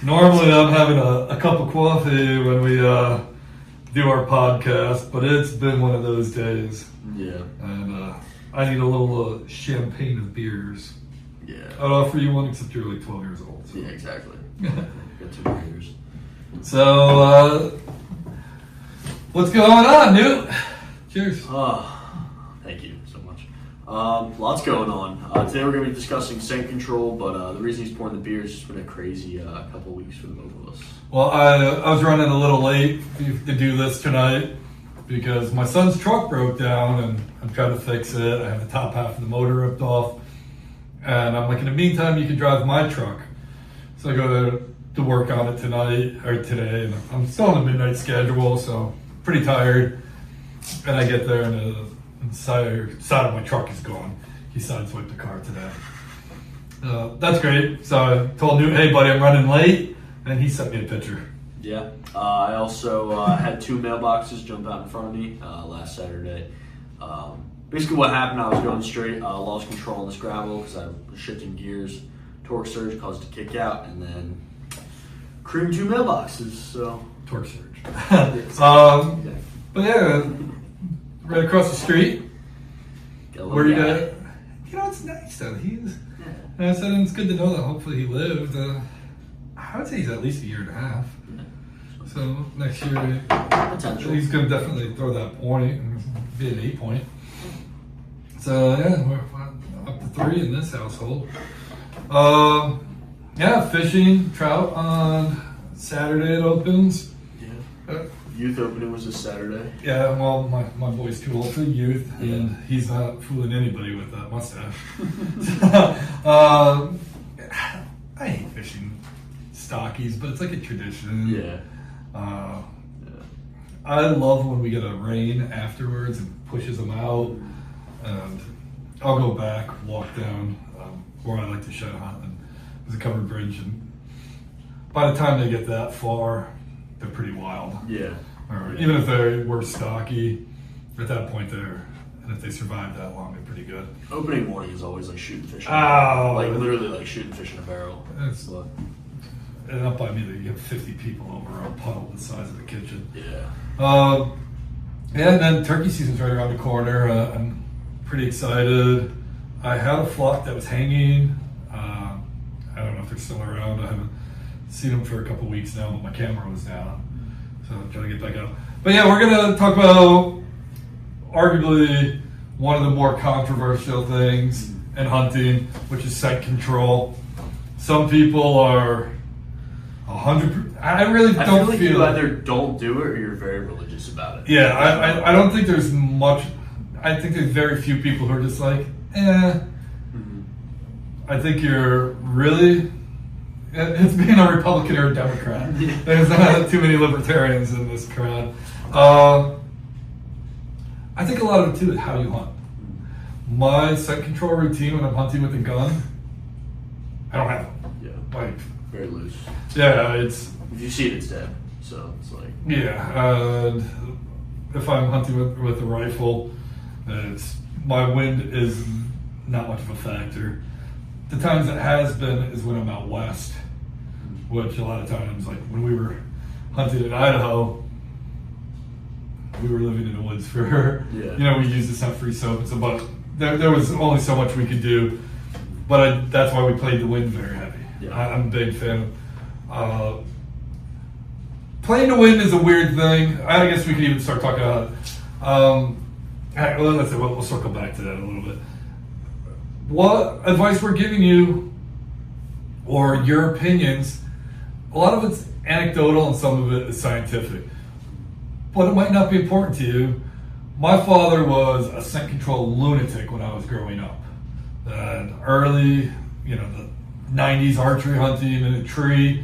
Normally I'm having a cup of coffee when we do our podcast, but it's been one of those days. Yeah. And I need a little champagne of beers. Yeah. I'd offer you one, except you're like 12 years old. So. Yeah, exactly. Got 2 beers. So, what's going on, Newt? Cheers. Thank you so much. Lots going on. Today we're going to be discussing scent control, but the reason he's pouring the beer is just been a crazy couple of weeks for the both of us. Well, I was running a little late to do this tonight because my son's truck broke down and I'm trying to fix it. I have the top half of the motor ripped off. And I'm like, in the meantime, you can drive my truck. So I go to work on it tonight or today. And I'm still on the midnight schedule, so pretty tired. And I get there and the side of my truck is gone. He sideswiped the car today. That's great. So I told Newt, hey buddy, I'm running late. And he sent me a picture. Yeah. I also had 2 mailboxes jump out in front of me last Saturday. Basically what happened, I was going straight, lost control on this gravel because I was shifting gears. Torque surge caused it to kick out and then creamed 2 mailboxes. So Torque surge. But yeah, right across the street. Where you got? You know, it's nice though. And I said it's good to know that hopefully he lived. I would say he's at least a year and a half. Yeah. So next year, he's going to definitely throw that point and be an 8 point. So yeah, we're up to 3 in this household. Yeah, fishing, trout on Saturday it opens. Yeah. Youth opening was this Saturday. Yeah, well, my boy's too old for youth, and he's not fooling anybody with that mustache. I hate fishing stockies, but it's like a tradition. Yeah. I love when we get a rain afterwards and pushes them out, and I'll go back, walk down where I like to shed hunt, and there's a covered bridge, and by the time they get that far, they're pretty wild. Yeah. Or even if they were stocky, at that point and if they survive that long, they're pretty good. Opening morning is always like shooting fish. Like literally like shooting fish in a barrel. And up by me, you have 50 people over a puddle the size of the kitchen. Yeah. And then turkey season's right around the corner. I'm pretty excited. I had a flock that was hanging. I don't know if they're still around. I haven't seen them for a couple weeks now, but my camera was down. So I'm trying to get back up. But yeah, we're going to talk about arguably one of the more controversial things in hunting, which is scent control. Some people are 100%. I really don't feel like feel you either don't do it or you're very religious about it. Yeah, I don't think there's much. I think there's very few people who are just like, I think you're really. It's being a Republican or a Democrat. There's not too many libertarians in this crowd. I think a lot of it too is how you hunt. My scent control routine when I'm hunting with a gun, I don't have one. Yeah. Like very loose. Yeah, it's. If you see it, it's dead. So it's like. Yeah, and if I'm hunting with a rifle, my wind is not much of a factor. The times it has been is when I'm out west, which a lot of times, like when we were hunting in Idaho, we were living in the woods for, we used the scent-free soap and so, but there was only so much we could do, but that's why we played the wind very heavy. Yeah. I'm a big fan of, playing the wind is a weird thing. I guess we could even start talking about it. We'll circle back to that a little bit. What advice we're giving you, or your opinions, a lot of it's anecdotal and some of it is scientific. But it might not be important to you. My father was a scent control lunatic when I was growing up. Early, the 90s archery hunting in a tree.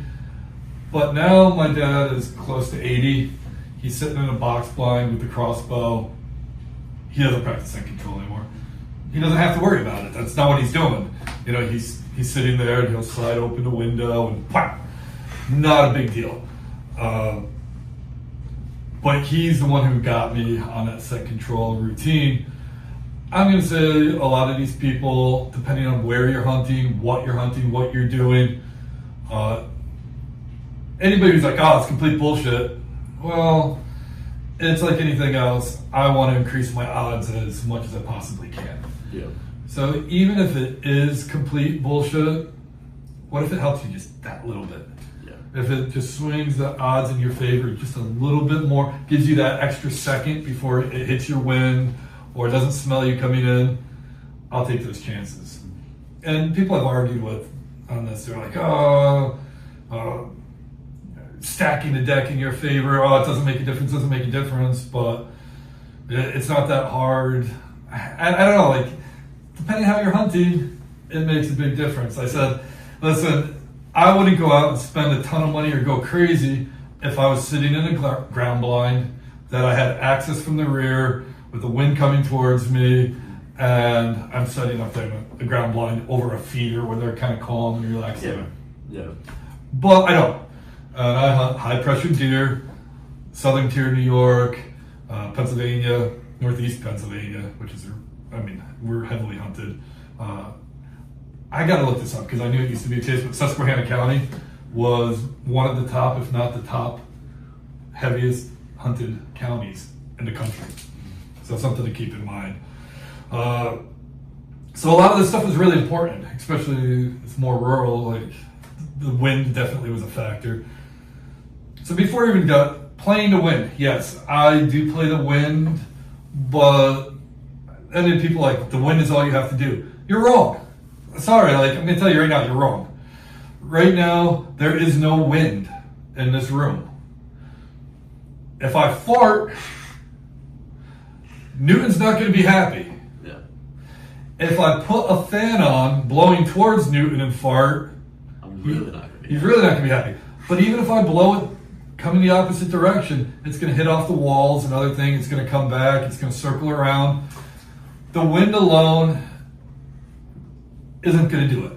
But now my dad is close to 80. He's sitting in a box blind with the crossbow. He doesn't practice scent control anymore. He doesn't have to worry about it. That's not what he's doing. He's sitting there and he'll slide open the window and whap. Not a big deal. But he's the one who got me on that scent control routine. I'm going to say a lot of these people, depending on where you're hunting, what you're doing, anybody who's like, oh, it's complete bullshit. Well, it's like anything else. I want to increase my odds as much as I possibly can. Yeah. So even if it is complete bullshit, what if it helps you just that little bit? Yeah. If it just swings the odds in your favor just a little bit more, gives you that extra second before it hits your wind or it doesn't smell you coming in, I'll take those chances. And people I've argued with on this, they're like, stacking the deck in your favor, it doesn't make a difference, but it's not that hard. I don't know, like, depending how you're hunting, it makes a big difference. I said, listen, I wouldn't go out and spend a ton of money or go crazy if I was sitting in a ground blind that I had access from the rear with the wind coming towards me, and I'm setting up there in a ground blind over a feeder where they're kind of calm and relaxed. Yeah. But I don't. I hunt high pressure deer, southern tier New York, Pennsylvania, northeast Pennsylvania, which is, we're heavily hunted. I got to look this up because I knew it used to be a case, but Susquehanna County was one of the top, if not the top, heaviest hunted counties in the country. So something to keep in mind. So a lot of this stuff is really important, especially it's more rural. Like the wind definitely was a factor. So before we even got playing the wind, yes, I do play the wind, but and then people like the wind is all you have to do. You're wrong. Sorry, like I'm gonna tell you right now, you're wrong. Right now, there is no wind in this room. If I fart, Newton's not gonna be happy. Yeah. If I put a fan on blowing towards Newton and fart, He's really not gonna be happy. But even if I blow it coming the opposite direction, it's gonna hit off the walls, another thing, it's gonna come back, it's gonna circle around. The wind alone isn't going to do it.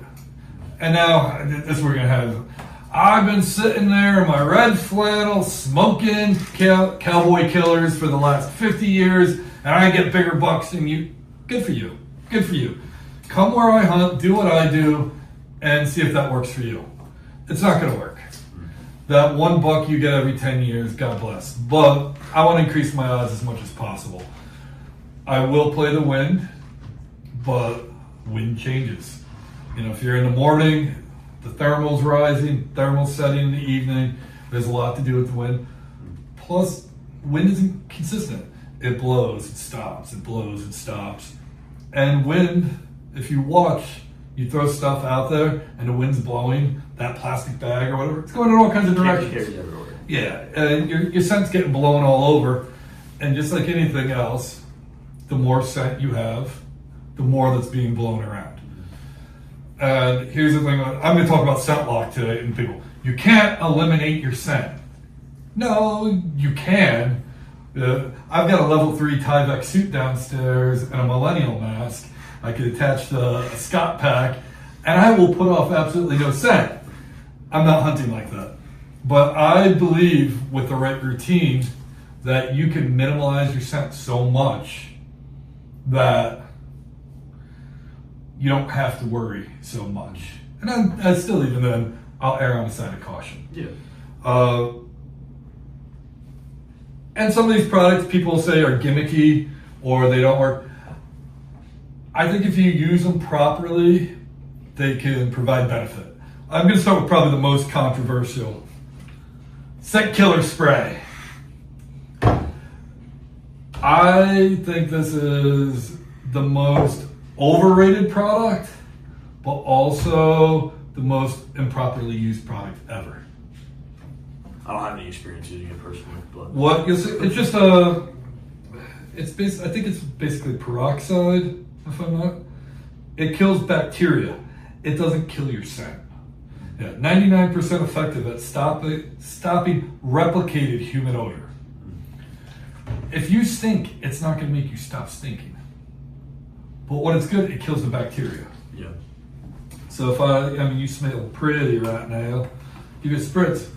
And now, this we're going to have, I've been sitting there in my red flannel smoking cowboy killers for the last 50 years, and I get bigger bucks than you. Good for you. Good for you. Come where I hunt, do what I do, and see if that works for you. It's not going to work. That one buck you get every 10 years, God bless. But I want to increase my odds as much as possible. I will play the wind, but wind changes. You know, if you're in the morning, the thermal's rising, thermal's setting in the evening. There's a lot to do with the wind. Plus, wind isn't consistent. It blows, it stops, it blows, it stops. And wind, if you watch, you throw stuff out there and the wind's blowing, that plastic bag or whatever, it's going in all kinds of directions. Yeah, and your scent's getting blown all over. And just like anything else, the more scent you have, the more that's being blown around. And here's the thing, I'm going to talk about scent lock today, and people, you can't eliminate your scent. No, you can. I've got a level 3 Tyvek suit downstairs and a millennial mask. I could attach to a Scott pack, and I will put off absolutely no scent. I'm not hunting like that. But I believe with the right routine that you can minimize your scent so much that you don't have to worry so much. And I still, even then, I'll err on the side of caution. Yeah. And some of these products people say are gimmicky or they don't work. I think if you use them properly, they can provide benefit. I'm going to start with probably the most controversial. Scent killer spray. I think this is the most overrated product, but also the most improperly used product ever. I don't have any experience using it personally, but What? It's just I think it's basically peroxide, if I'm not. It kills bacteria. It doesn't kill your scent. Yeah, 99% effective at stopping replicated human odor. If you stink, it's not going to make you stop stinking. But when it's good, it kills the bacteria. yeah. So if you smell pretty right now, give it a spritz.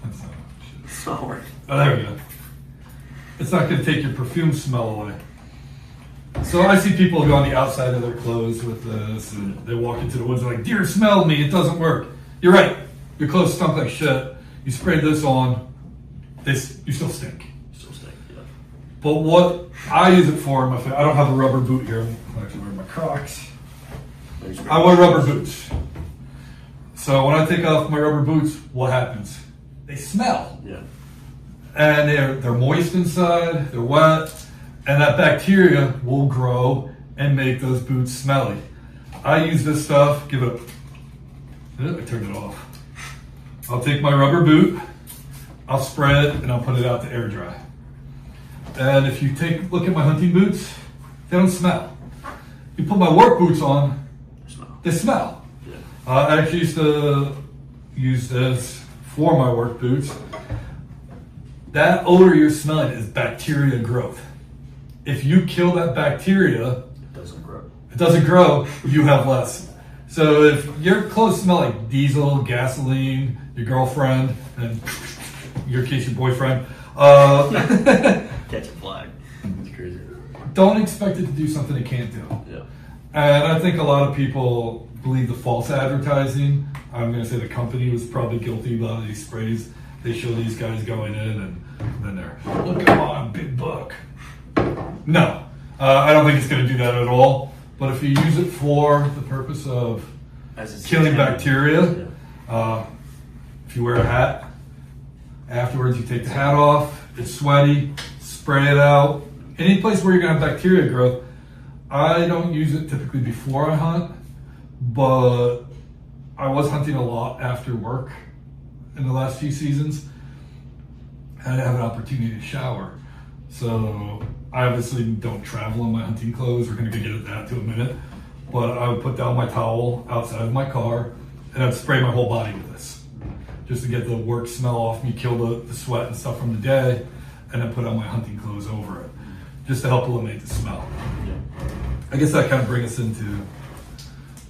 That's not shit. It's not working. Oh, there we go. It's not going to take your perfume smell away. So I see people go on the outside of their clothes with this, and they walk into the woods and like, deer smelled me, it doesn't work. You're right, your clothes stunk like shit. You sprayed this on, you still stink. Yeah. But what I use it for, I don't have a rubber boot here. I'm actually wearing my Crocs. I wear rubber boots. So when I take off my rubber boots, what happens? They smell. Yeah. And they're moist inside, they're wet, and that bacteria will grow and make those boots smelly. I use this stuff, I turned it off. I'll take my rubber boot, I'll spray it, and I'll put it out to air dry. And if you look at my hunting boots, they don't smell. You put my work boots on, they smell. Yeah. I actually used to use this for my work boots. That odor you're smelling is bacteria growth. If you kill that bacteria, it doesn't grow, you have less. So if your clothes smell like diesel, gasoline, your girlfriend, and in your case, your boyfriend, catch a flag. It's crazy. Don't expect it to do something it can't do. Yeah. And I think a lot of people believe the false advertising. I'm going to say the company was probably guilty of a lot of these sprays. They show these guys going in and then they're, look at my big buck. No, I don't think it's going to do that at all. But if you use it for the purpose of killing bacteria, if you wear a hat, afterwards you take the hat off, it's sweaty, spray it out. Any place where you're going to have bacteria growth, I don't use it typically before I hunt, but I was hunting a lot after work in the last few seasons. I didn't have an opportunity to shower. So I obviously don't travel in my hunting clothes. We're going to get at that to a minute. But I would put down my towel outside of my car and I'd spray my whole body with this just to get the work smell off me, kill the sweat and stuff from the day, and then put on my hunting clothes over it just to help eliminate the smell. Yeah. I guess that kind of brings us into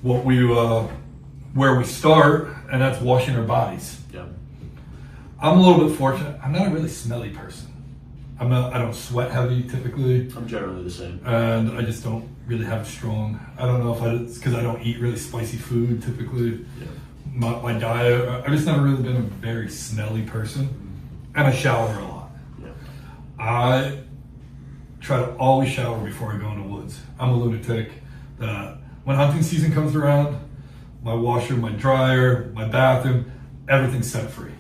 what where we start, and that's washing our bodies. Yeah. I'm a little bit fortunate. I'm not a really smelly person. I don't sweat heavy typically. I'm generally the same. And I just don't really have strong, I don't know if it's because I don't eat really spicy food typically. Yeah. My diet, I've just never really been a very smelly person. And I shower a lot. Yeah. I try to always shower before I go in the woods. I'm a lunatic that when hunting season comes around, my washer, my dryer, my bathroom, everything's scent free.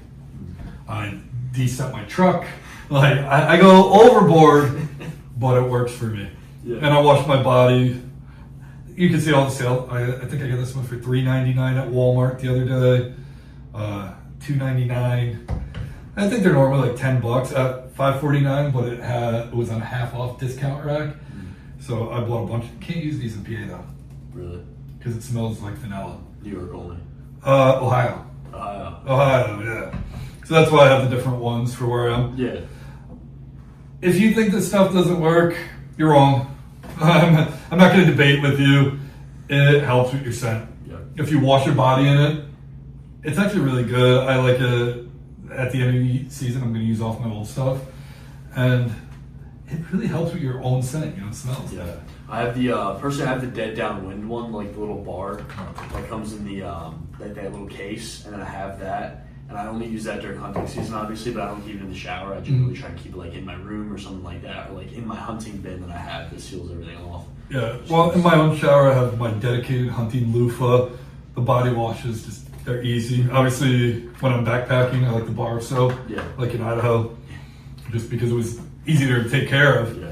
I de-scent my truck. Like I go overboard, but it works for me. Yeah. And I wash my body. You can see all the sales. I think I got this one for $3.99 at Walmart the other day. $2.99. I think they're normally like $10 at $5.49, but it was on a half off discount rack. So I bought a bunch. Can't use these in PA though. Really? Because it smells like vanilla. New York only. Ohio. Ohio, yeah. So that's why I have the different ones for where I am. Yeah. If you think this stuff doesn't work, you're wrong. I'm not going to debate with you. It helps with your scent. Yeah. If you wash your body in it, it's actually really good. I like it. At the end of the season, I'm going to use off my old stuff. And it really helps with your own scent. It smells. Yeah. I have personally I have the dead downwind one, like the little bar that comes in the like that little case, and then I have that, and I only use that during hunting season, obviously, but I don't keep it in the shower. I generally try to keep it like in my room or something like that, or like in my hunting bin that I have that seals everything off. Yeah. Well, in my own shower, I have my dedicated hunting loofah. The body washes they're easy. Obviously, when I'm backpacking, I like the bar soap, like in Idaho, just because it was easier to take care of. Yeah.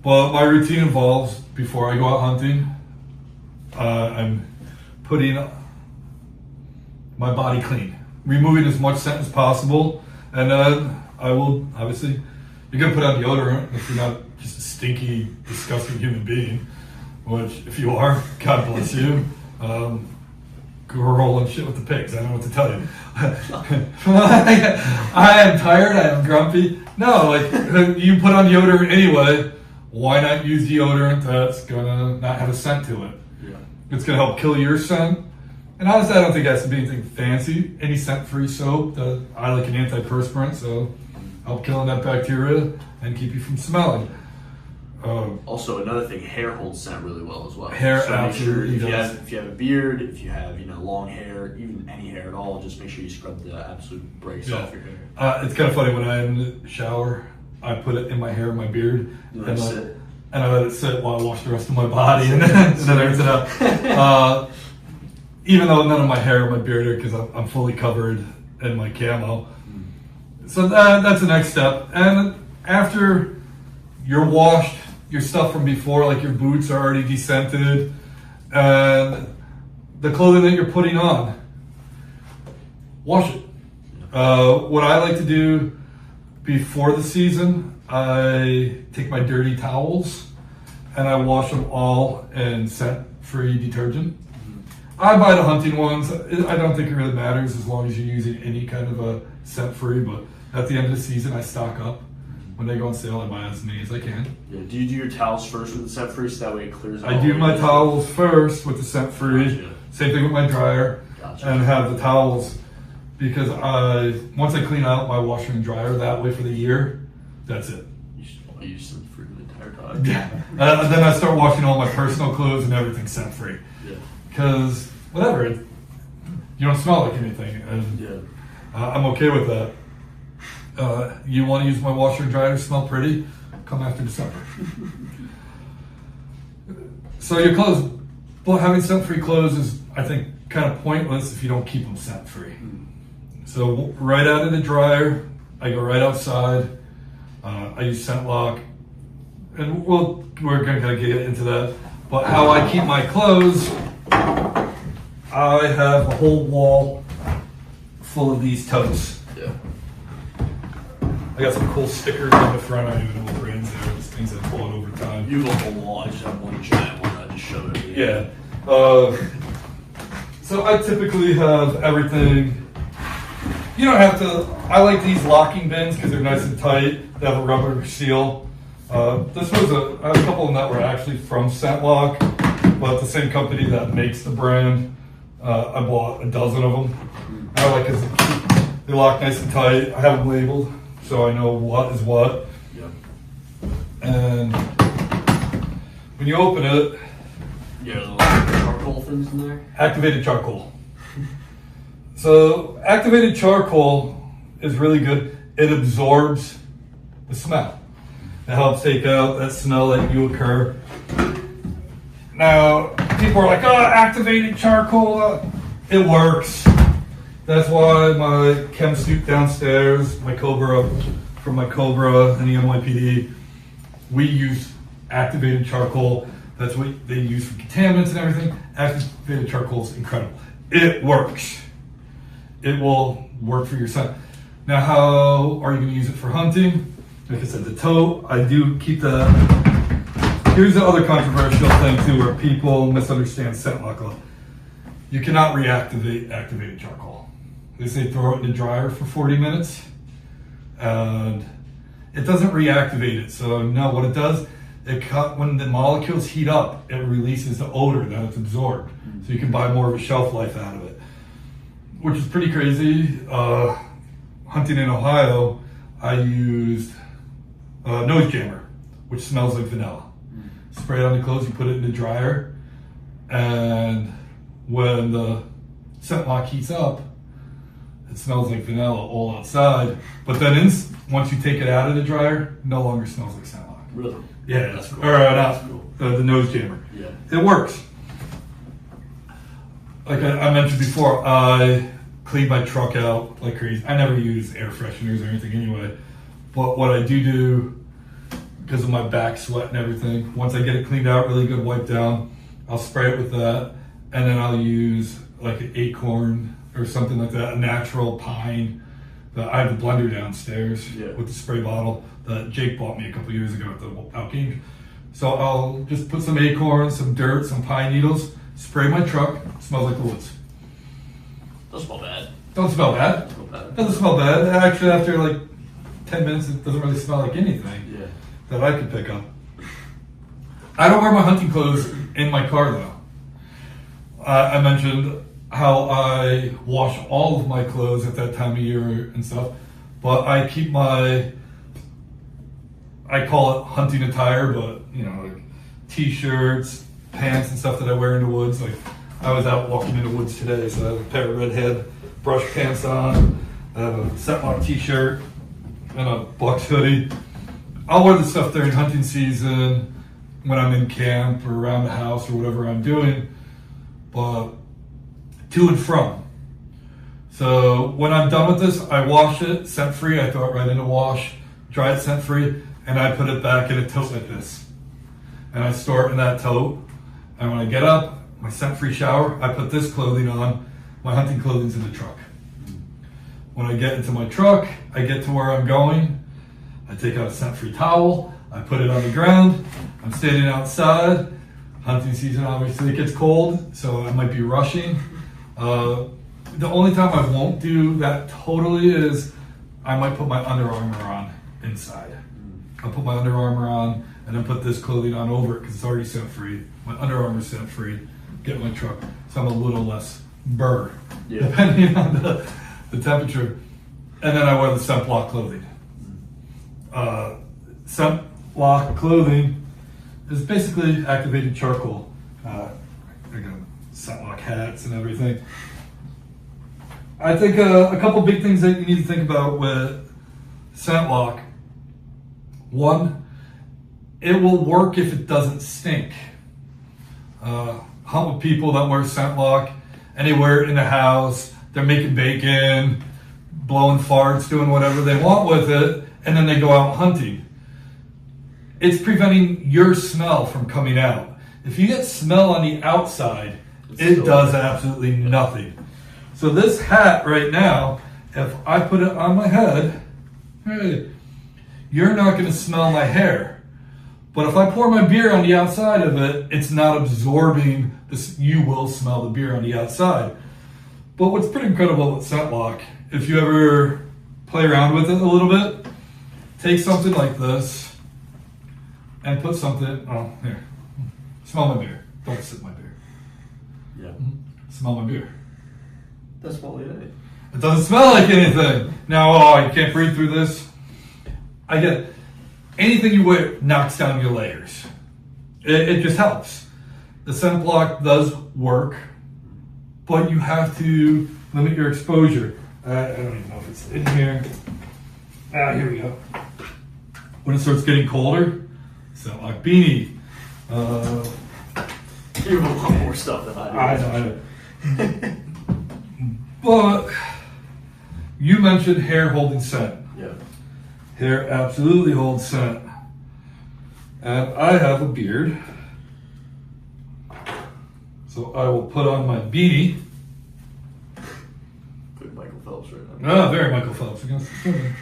But my routine involves, before I go out hunting, I'm putting my body clean, removing as much scent as possible, and then I will, obviously, you're going to put on deodorant if you're not just a stinky, disgusting human being, which, if you are, God bless you. Go rolling shit with the pigs. I don't know what to tell you. I am tired. I am grumpy. No, like, you put on deodorant anyway. Why not use deodorant that's gonna not have a scent to it? Yeah. It's gonna help kill your scent. And honestly, I don't think it has to be anything fancy. Any scent-free soap. I like an antiperspirant, so help killing that bacteria and keep you from smelling. Also, another thing, hair holds scent really well as well. Hair so make sure absolutely does. if you have a beard, if you have long hair, even any hair at all, just make sure you scrub the absolute brakes off your hair. It's kind of funny when I'm in the shower, I put it in my hair and my beard, and I let it sit while I wash the rest of my body, and then I rinse it out. Even though none of my hair or my beard are, because I'm fully covered in my camo. So that's the next step. And after you're washed, your stuff from before, like your boots are already descented, and the clothing that you're putting on, wash it. What I like to do before the season, I take my dirty towels and I wash them all in scent-free detergent. I buy the hunting ones. I don't think it really matters as long as you're using any kind of a scent-free, but at the end of the season, I stock up. When they go on sale, I buy as many as I can. Yeah. Do you do your towels first with the scent-free so that way it clears out? I do my towels first with the scent-free. Gotcha. Same thing with my dryer. Gotcha. And have the towels because once I clean out my washer and dryer that way for the year, that's it. You should use scent-free the entire time. Yeah. Then I start washing all my personal clothes and everything scent-free. Yeah. Because whatever, you don't smell like anything, and I'm okay with that. You want to use my washer and dryer to smell pretty? Come after December. So your clothes, well, having scent-free clothes is, I think, kind of pointless if you don't keep them scent-free. So right out of the dryer, I go right outside. I use scent lock, and we're going to get into that. But how I keep my clothes, I have a whole wall full of these totes. Yeah. I got some cool stickers on the front. I don't even know what brands they are. Just things I've bought over time. You have a whole wall. I just have one giant one. I just showed it. Yeah. So I typically have everything. You don't have to. I like these locking bins because they're nice and tight. They have a rubber seal. This was I have a couple of them that were actually from Scentlock, but the same company that makes the brand. I bought a dozen of them. I like because they lock nice and tight. I have them labeled so I know what is what. Yep. And when you open it, yeah, there's a lot of charcoal things in there. Activated charcoal. So activated charcoal is really good. It absorbs the smell. It helps take out that smell that you occur. Now, people are like, oh, activated charcoal. It works. That's why my chem suit downstairs, my Cobra, from my Cobra and the NYPD, we use activated charcoal. That's what they use for contaminants and everything. Activated charcoal is incredible. It works. It will work for your scent. Now, how are you going to use it for hunting? Like I said, the tote, I do keep the... Here's the other controversial thing too, where people misunderstand scent lock. You cannot reactivate activated charcoal. They say throw it in the dryer for 40 minutes, and it doesn't reactivate it. So no, what it does, when the molecules heat up, it releases the odor that it's absorbed. So you can buy more of a shelf life out of it, which is pretty crazy. Hunting in Ohio, I used nose jammer, which smells like vanilla. Spray it on the clothes, you put it in the dryer, and when the scent lock heats up, it smells like vanilla all outside. But then once you take it out of the dryer, no longer smells like scent lock. Really? Yeah, that's cool. That's cool. The nose jammer. Yeah. It works. Like I mentioned before, I clean my truck out like crazy. I never use air fresheners or anything anyway. But what I do, because of my back sweat and everything, once I get it cleaned out really good, wiped down, I'll spray it with that, and then I'll use like an acorn or something like that, a natural pine. I have a blender downstairs with the spray bottle that Jake bought me a couple years ago at the out game. So I'll just put some acorns, some dirt, some pine needles, spray my truck. It smells like the woods. Doesn't smell bad. Don't smell bad. Doesn't smell bad. Actually, after like 10 minutes, it doesn't really smell like anything that I could pick up. I don't wear my hunting clothes in my car though. I mentioned how I wash all of my clothes at that time of year and stuff, but I keep I call it hunting attire, but like t-shirts, pants and stuff that I wear in the woods. Like I was out walking in the woods today, so I have a pair of redhead brush pants on, I have a Setlock t-shirt, and a Bucks hoodie. I'll wear the stuff during hunting season when I'm in camp or around the house or whatever I'm doing, but to and from. So when I'm done with this, I wash it, scent free, I throw it right in the wash, dry it scent free, and I put it back in a tote like this. And I store it in that tote. And when I get up, my scent free shower, I put this clothing on, my hunting clothing's in the truck. When I get into my truck, I get to where I'm going, I take out a scent free towel, I put it on the ground, I'm standing outside, hunting season obviously it gets cold, so I might be rushing. The only time I won't do that totally is I might put my Under Armour on inside. I'll put my Under Armour on and then put this clothing on over it because it's already scent free. My Under Armour scent free, get in my truck, so I'm a little less burr, depending on the temperature. And then I wear the scent block clothing. Scent block clothing is basically activated charcoal. I got scent lock hats and everything. I think a couple big things that you need to think about with scent lock. One, it will work if it doesn't stink. Hunt with people that wear scent lock and they wear it in the house, they're making bacon, blowing farts, doing whatever they want with it, and then they go out hunting. It's preventing your smell from coming out. If you get smell on the outside, it does absolutely nothing. So this hat right now, if I put it on my head, hey, you're not going to smell my hair. But if I pour my beer on the outside of it, it's not absorbing this. You will smell the beer on the outside. But what's pretty incredible with scent lock, if you ever play around with it a little bit, take something like this and put something, oh, here, smell my beer. Don't sip my beer. Yeah. Smell my beer. That's what it is. It doesn't smell like anything. Now, you can't breathe through this. I get it. Anything you wear knocks down your layers. It just helps. The scent block does work, but you have to limit your exposure. I don't even know if it's in here. Here we go. When it starts getting colder, scent lock beanie. You have a lot more stuff than I do. I know. But you mentioned hair holding scent. Yeah. Hair absolutely holds scent. And I have a beard. So I will put on my beanie. Good Michael Phelps right now. Ah, very Michael Phelps against the swimming.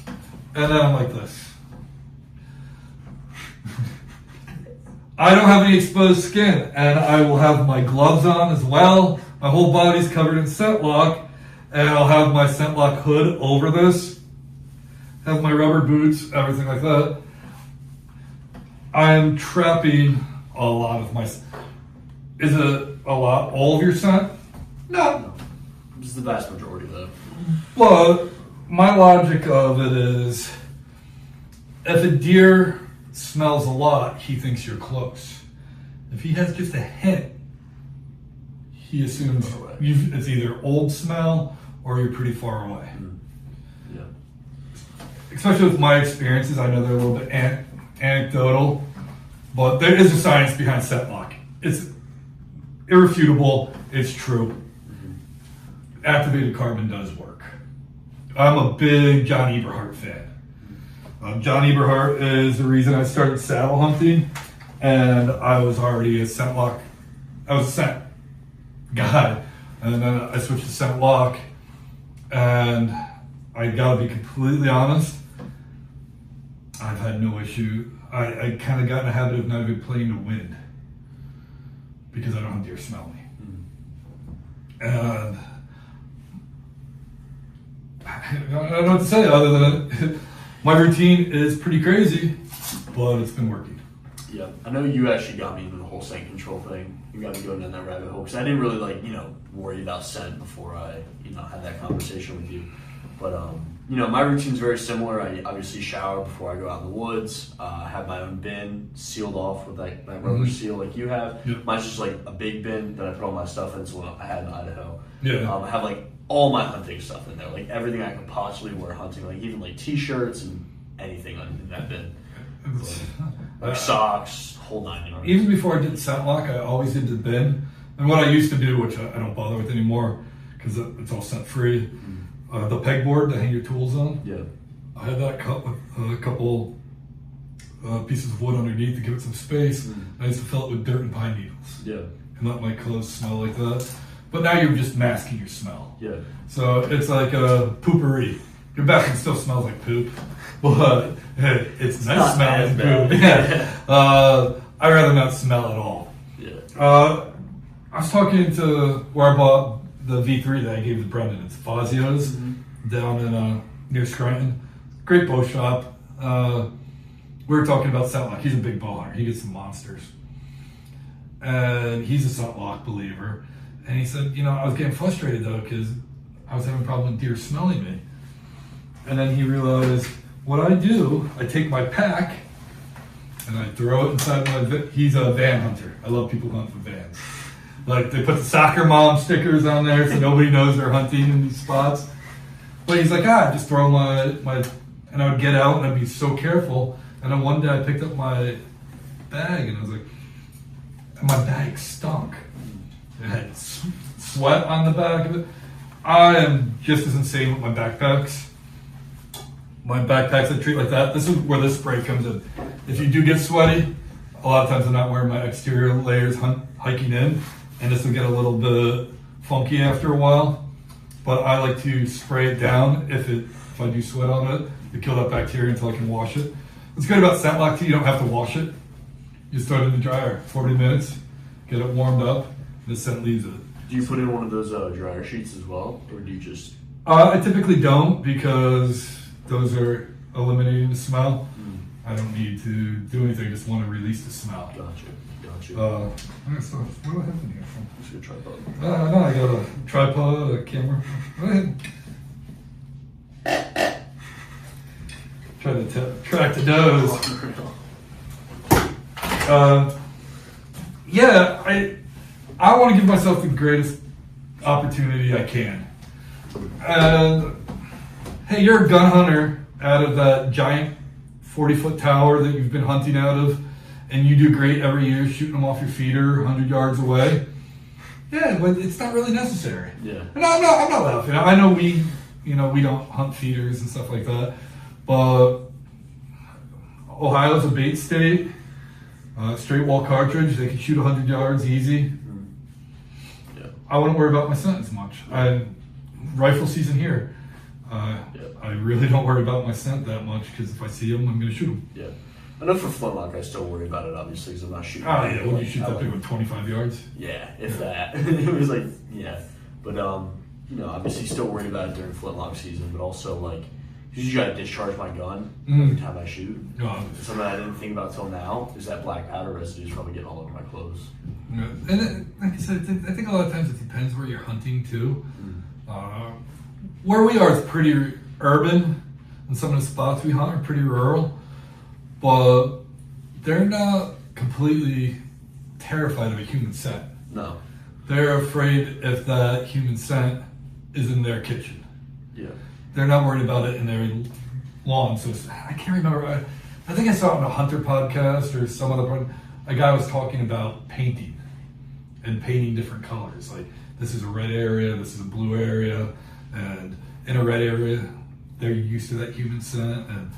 And then I'm like this. I don't have any exposed skin, and I will have my gloves on as well. My whole body's covered in scent lock, and I'll have my scent lock hood over this. Have my rubber boots, everything like that. I am trapping a lot of my. Is it a lot? All of your scent? No. This is the vast majority, though. Well, my logic of it is, if a deer smells a lot, he thinks you're close. If he has just a hint, he assumes it's either old smell or you're pretty far away. Yeah. Especially with my experiences, I know they're a little bit anecdotal, but there is a science behind scent lock. It's irrefutable. It's true. Activated carbon does work. I'm a big John Eberhart fan. John Eberhart is the reason I started saddle hunting, and I was already a scent lock. I was a scent guy, and then I switched to scent lock, and I gotta be completely honest, I've had no issue. I kind of got in a habit of not even playing the wind because I don't have deer smell me. And I don't know what to say other than my routine is pretty crazy, but it's been working. Yeah, I know you actually got me into the whole scent control thing. You got me going down that rabbit hole because I didn't really worry about scent before I had that conversation with you. But my routine's very similar. I obviously shower before I go out in the woods. I have my own bin sealed off with that rubber seal like you have. Yep. Mine's just like a big bin that I put all my stuff in. It's what I had in Idaho. Yeah. I have like all my hunting stuff in there, like everything I could possibly wear hunting, like even like t-shirts and anything in that bin. Like socks, whole 9 yards. Even before I did scent lock, I always did the bin. And what I used to do, which I don't bother with anymore, because it's all scent free, the pegboard to hang your tools on. Yeah. I had that cut with a couple pieces of wood underneath to give it some space. I used to fill it with dirt and pine needles. Yeah. And let my clothes smell like that. But now you're just masking your smell. Yeah. So it's like a poopery. Your bathroom still smells like poop, but it's nice smelling poop. Yeah. I'd rather not smell at all. Yeah. I was talking to where I bought the V3 that I gave to Brendan. It's Fazio's down in near Scranton. Great bow shop. We were talking about scent lock. He's a big bow hunter. He gets some monsters. And he's a scent lock believer. And he said, I was getting frustrated though because I was having a problem with deer smelling me. And then he realized what I do, I take my pack and I throw it inside my he's a van hunter. I love people who hunt with vans. Like they put the soccer mom stickers on there so nobody knows they're hunting in these spots. But he's like, I just throw my and I would get out and I'd be so careful. And then one day I picked up my bag and I was like, and my bag stunk. It had sweat on the back of it. I am just as insane with my backpacks. My backpacks I treat like that. This is where this spray comes in. If you do get sweaty, a lot of times I'm not wearing my exterior layers hiking in, and this will get a little bit funky after a while. But I like to spray it down if I do sweat on it to kill that bacteria until I can wash it. What's good about scent lock too, you don't have to wash it. You just throw it in the dryer, 40 minutes, get it warmed up, and the scent leaves it. Do you put in one of those dryer sheets as well, or do you just? I typically don't because those are eliminating the smell. I don't need to do anything. I just want to release the smell. Gotcha. So what do I have in here from? Just a tripod. No, I got a tripod, a camera. Go ahead. Try to track the nose. I want to give myself the greatest opportunity I can. And hey, you're a gun hunter out of that giant 40-foot tower that you've been hunting out of, and you do great every year shooting them off your feeder 100 yards away. Yeah, but it's not really necessary. Yeah. And I'm not laughing. I know we don't hunt feeders and stuff like that, but Ohio's a bait state. Straight wall cartridge, they can shoot 100 yards easy. Yeah. I wouldn't worry about my scent as much. Rifle season here. I really don't worry about my scent that much because if I see them, I'm going to shoot them. Yeah. I know for flintlock, I still worry about it obviously because I'm not shooting. Oh yeah, when you shoot that thing with 25 yards. Yeah, if that. It was like but obviously still worried about it during flintlock season, but also like usually I discharge my gun every time I shoot. Something I didn't think about till now is that black powder residue is probably getting all over my clothes. Yeah. And like I said, I think a lot of times it depends where you're hunting too. Where we are is pretty urban, and some of the spots we hunt are pretty rural, but they're not completely terrified of a human scent. No. They're afraid if that human scent is in their kitchen. Yeah. They're not worried about it in their lawn. So I can't remember. I think I saw it on a hunter podcast or some other. A guy was talking about painting and painting different colors. Like this is a red area, this is a blue area, and in a red area, they're used to that human scent and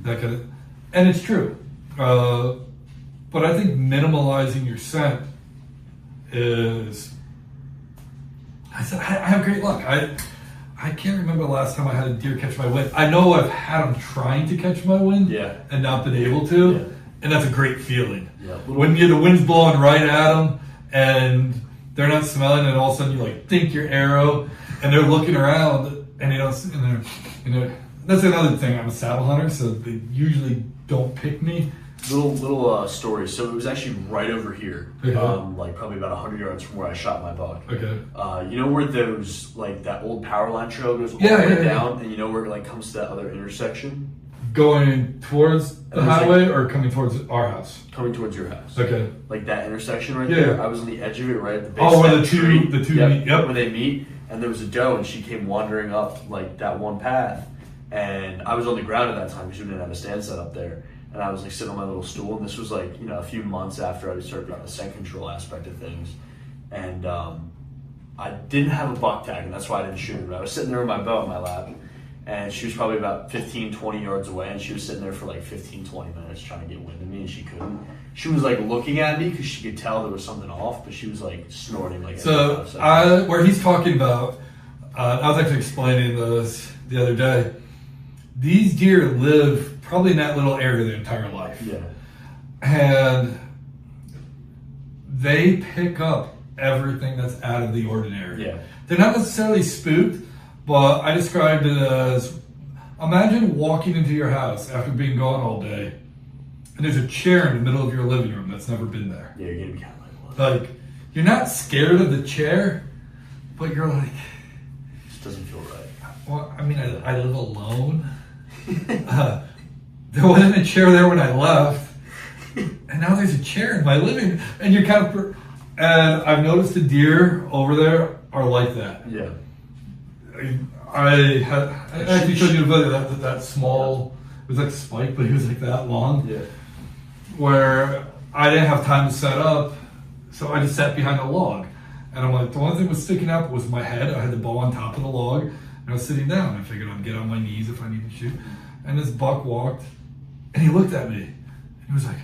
that kind of. And it's true, but I think minimalizing your scent is. I have great luck. I can't remember the last time I had a deer catch my wind. I know I've had them trying to catch my wind and not been able to, and that's a great feeling. Yeah. When the wind's blowing right at them and they're not smelling, and all of a sudden you like think your arrow, and they're looking around and they don't. And they're that's another thing. I'm a saddle hunter, so they usually don't pick me Little story. So it was actually right over here, Okay. like probably about 100 yards from where I shot my buck. Okay. You know where those like that old power line trail goes all Yeah, the way yeah, down, and you know where it like comes to that other intersection, Going towards the And there's, highway or coming towards our house? coming towards your house. Okay. Like that intersection right Yeah. there. I was on the edge of it, right at the base. Oh, of where that the two tree. meet. Yep. Where they meet, and there was a doe, and she came wandering up like that one path, and I was on the ground at that time because we didn't have a stand set up there. And I was like sitting on my little stool, and this was like, you know, a few months after I started on the scent control aspect of things. And I didn't have a buck tag, and that's why I didn't shoot her. But I was sitting there with my bow in my lap, and she was probably about 15, 20 yards away, and she was sitting there for like 15, 20 minutes trying to get wind of me, and she couldn't. She was like looking at me because she could tell there was something off, but she was like snorting like. So where he's talking about, I was actually explaining this the other day. These deer live probably in that little area their entire life. Yeah. And they pick up everything that's out of the ordinary. Yeah. They're not necessarily spooked, but I described it as, imagine walking into your house after being gone all day, and there's a chair in the middle of your living room that's never been there. Yeah, you're getting kind of like, Like, you're not scared of the chair, but you're like, it just doesn't feel right. well, I mean, I live alone. There wasn't a chair there when I left, and now there's a chair in my living room, and you're kind of. And I've noticed the deer over there are like that. Yeah. I actually showed you a video that small. It was like a spike, but he was like that long. Yeah. Where I didn't have time to set up, so I just sat behind a log, and I'm like, the one thing that was sticking up was my head. I had the bow on top of the log, and I was sitting down. I figured I'd get on my knees if I needed to shoot. And this buck walked, and he looked at me, and he was like,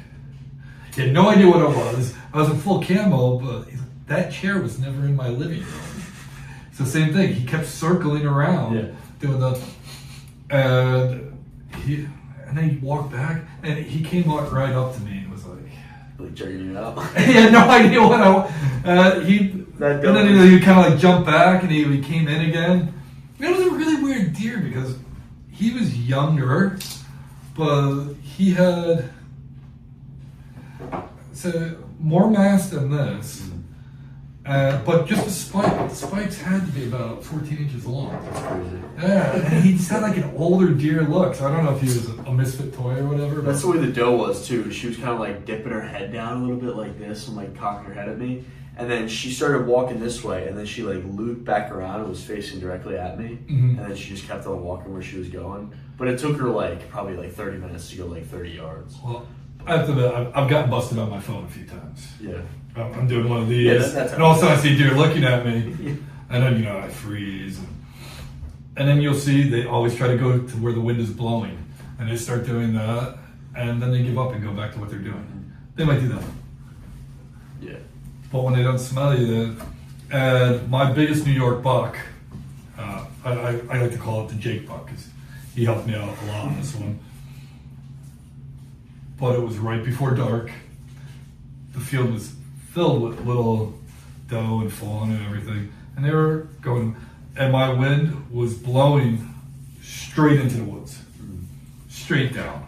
he had no idea what it was. I was in full camo, but he's like, that chair was never in my living room. So same thing. He kept circling around, doing the, and then he walked back, and he came right up to me and was like jerking you out. he had no idea what and then he kind of like jumped back, and he came in again. It was a really weird deer because he was younger, but he had more mass than this. But just the spike. The spikes had to be about 14 inches long. That's crazy. Yeah, and he just had like an older deer look. So I don't know if he was a misfit toy or whatever. That's the way the doe was too. She was kind of like dipping her head down a little bit like this and like cocking her head at me. And then she started walking this way, and then she like looped back around and was facing directly at me. Mm-hmm. And then she just kept on walking where she was going. But it took her like probably like 30 minutes to go like 30 yards. Well, I have to admit, I've gotten busted on my phone a few times. Yeah. I'm doing one of these, Yeah, that's and all of a sudden I see a deer looking at me, and then I freeze, and then you'll see they always try to go to where the wind is blowing, and they start doing that, and then they give up and go back to what they're doing. They might do that, Yeah. but when they don't smell you, then. And my biggest New York buck, I like to call it the Jake buck because he helped me out a lot on this one. But it was right before dark. The field was filled with little doe and fawn and everything, and they were going, and my wind was blowing straight into the woods, straight down.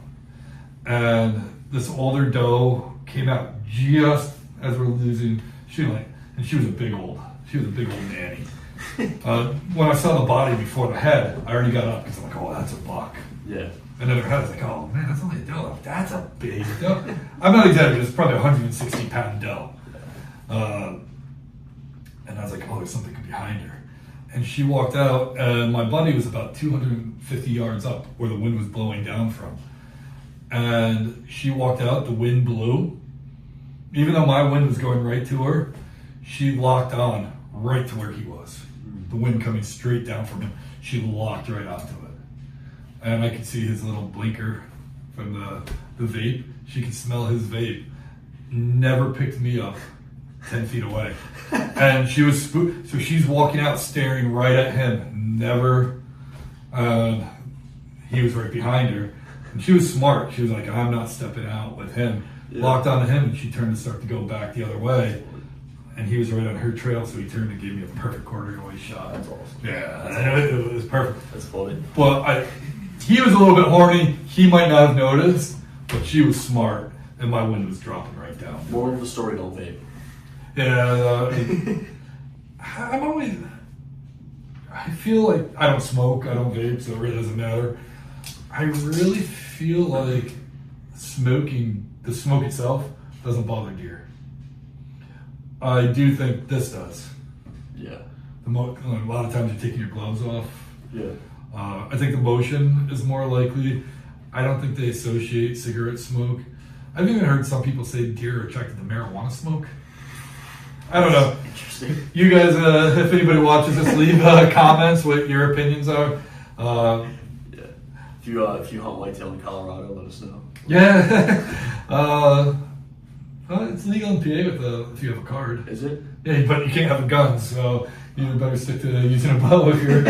And this older doe came out just as we're losing shooting light, and she was a big old nanny. When I saw the body before the head, I already got up because I'm like, oh, that's a buck. Yeah. And then her head was like, oh man, that's only a doe. That's a big doe. I'm not exaggerating, it's probably a 160-pound doe. And I was like, oh, there's something behind her. And she walked out, and my buddy was about 250 yards up where the wind was blowing down from. And she walked out, the wind blew. Even though my wind was going right to her, she locked on right to where he was. The wind coming straight down from him. She locked right onto it. And I could see his little blinker from the vape. She could smell his vape. Never picked me up 10 feet away. And she was spooked. So she's walking out staring right at him. Never. He was right behind her. And she was smart. She was like, I'm not stepping out with him. Yeah. Locked onto him, and she turned to start to go back the other way. And he was right on her trail, so he turned and gave me a perfect quarter-away shot. That's awesome. Yeah, it was perfect. That's funny. But he was a little bit horny. He might not have noticed, but she was smart. and my wind was dropping right down. Moral of the story: don't vape. Yeah, I'm always. I feel like I don't smoke, I don't vape, so it really doesn't matter. I really feel like the smoke itself doesn't bother deer. I do think this does. Yeah. A lot of times you're taking your gloves off. Yeah. I think the motion is more likely. I don't think they associate cigarette smoke. I've even heard some people say deer are attracted to marijuana smoke. I don't know. Interesting. You guys, if anybody watches this, leave comments what your opinions are. Yeah. If you hunt whitetail in Colorado, let us know. Yeah. Well, it's legal in PA if you have a card. Is it? Yeah, but you can't have a gun, so you better stick to using a bow if you're.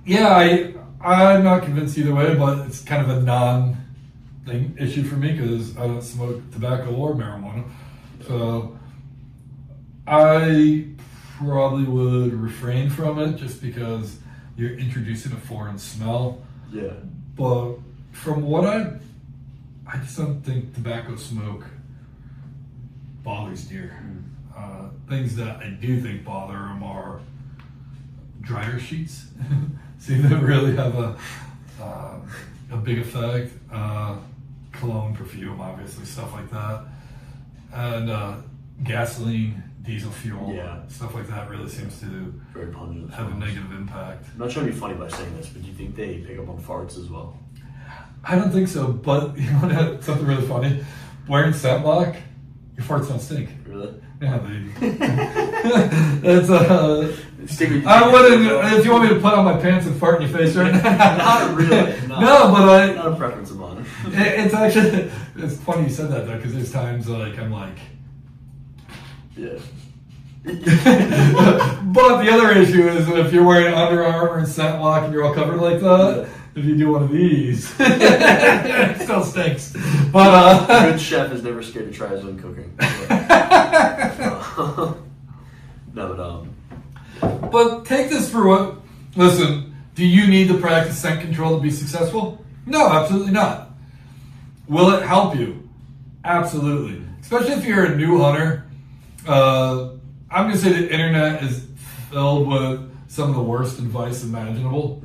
Yeah, I'm not convinced either way, but it's kind of a non-thing issue for me because I don't smoke tobacco or marijuana. So I probably would refrain from it just because you're introducing a foreign smell. Yeah. But from what I just don't think tobacco smoke bothers deer. Things that I do think bother them are dryer sheets. Seem to really have a big effect. Cologne, perfume, obviously, stuff like that. And gasoline, diesel fuel, stuff like that really seems to very pungent have a negative impact. I'm not trying to be funny by saying this, but do you think they pick up on farts as well? I don't think so, but you want to have something really funny? Wearing scent lock, your farts don't stink. Really? Yeah, it's I wouldn't. If you want me to put on my pants and fart in your face right now, not really. No, but not a preference of mine. It's actually it's funny you said that though, because there's times like I'm like, yeah. But the other issue is if you're wearing Under Armour and scent lock and you're all covered like that. If you do one of these, it still stinks. But a good chef is never scared to try his own cooking. But take this for what. Listen, do you need to practice scent control to be successful? No, absolutely not. Will it help you? Absolutely. Especially if you're a new hunter. I'm going to say the internet is filled with some of the worst advice imaginable.